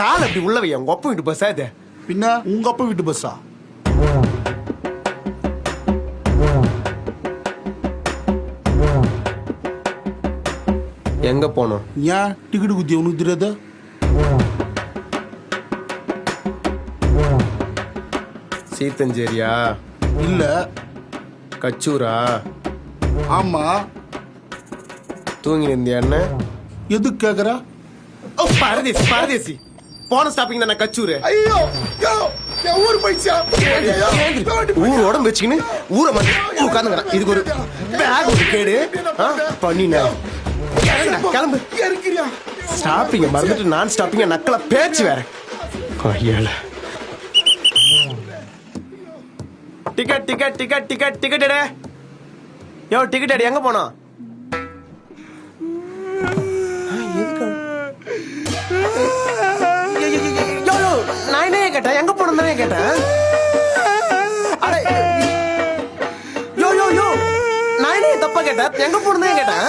கால அப்படி உள்ளவை உங்க அப்பா வீட்டு பஸ்ஸா இது? பின்ன உங்க அப்பா வீட்டு பஸ்ஸா? எங்க போனோம்? ஏன் டிக்கெட் குத்தி உனக்கு தெரியாதா? சீத்தஞ்சேரியா? இல்ல. கச்சூரா? ஆமா. தூங்கி நிந்தியா என்ன? எதுக்கு கேக்குற? பரதேசி பரதேசி. போன ஸ்டாப்பிங் தானே கச்சூரு. ஐயோ என் ஊர் பைசா. ஊர் உடம்பு வச்சுக்கின்னு ஊரை மட்டும் உட்காந்துங்கிறான். இதுக்கு ஒரு பேக் ஒரு கேடு பண்ணின. கிளம்பு. ஸ்டாப்பிங்க மறந்துட்டு நான் ஸ்டாப்பிங்க நக்கலா பேச்சு வேற. ஐயால ticket ticket ticket ticket ticket எடு. யோ டிக்கெட் எடு. எங்க போனோம்? நான் என்ன கேட்டேன்? எங்க போனோம் தானே கேட்டேன். யோ யோ யோ நான் என்ன தப்பா கேட்டேன்? எங்க போனோம் தான் கேட்டேன்.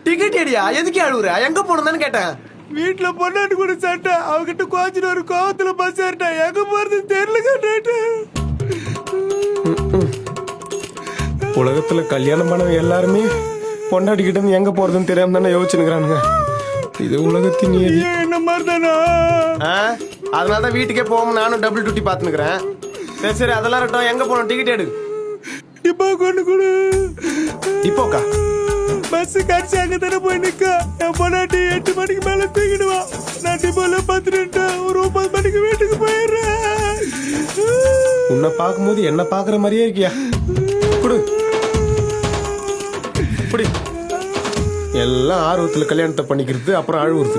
டிக்கெட் எடியா? எதுக்கு அழுவுற? எங்க போனோம் கேட்டேன். வீட்டுல பொண்ணாட்டு கூட சட்டை அவகிட்ட கோச்சிட்டு ஒரு கோவத்துல பஸ் ஏறிட்டேன். எங்க போறது தெரியல கேட்டு. உலகத்துல கல்யாணம் பண்ண எல்லாருமே பொண்டாட்டிக்கிட்ட இருந்து எங்க போறதுன்னு தெரியாம தானே யோசிச்சுக்கிறானுங்க. இது உலகத்தின் நீதி. என்ன மாதிரி தானா? அதனாலதான் வீட்டுக்கே போவோம். நானும் டபுள் டியூட்டி பாத்துக்கிறேன். சரி சரி அதெல்லாம் இருக்கட்டும். எங்க போனோம்? டிக்கெட் எடு. டிப்பா கொண்டு கொடு. டிப்போக்கா? பஸ் கடிச்சு அங்க தானே போய் நிக்க. என் பொண்ணாட்டி 8 மணிக்கு மேல தூக்கிடுவா. நான் டிப்போல 10 ஒரு 9 மணிக்கு வீட்டுக்கு போயிடுறேன். உன்னை பார்க்கும்போது என்ன பாக்குற மாதிரியே இருக்கியா? குடு குடி. எல்லாம் ஆர்வத்துல கல்யாணத்தை பண்ணிக்கிறது அப்புறம் அழுவுறது.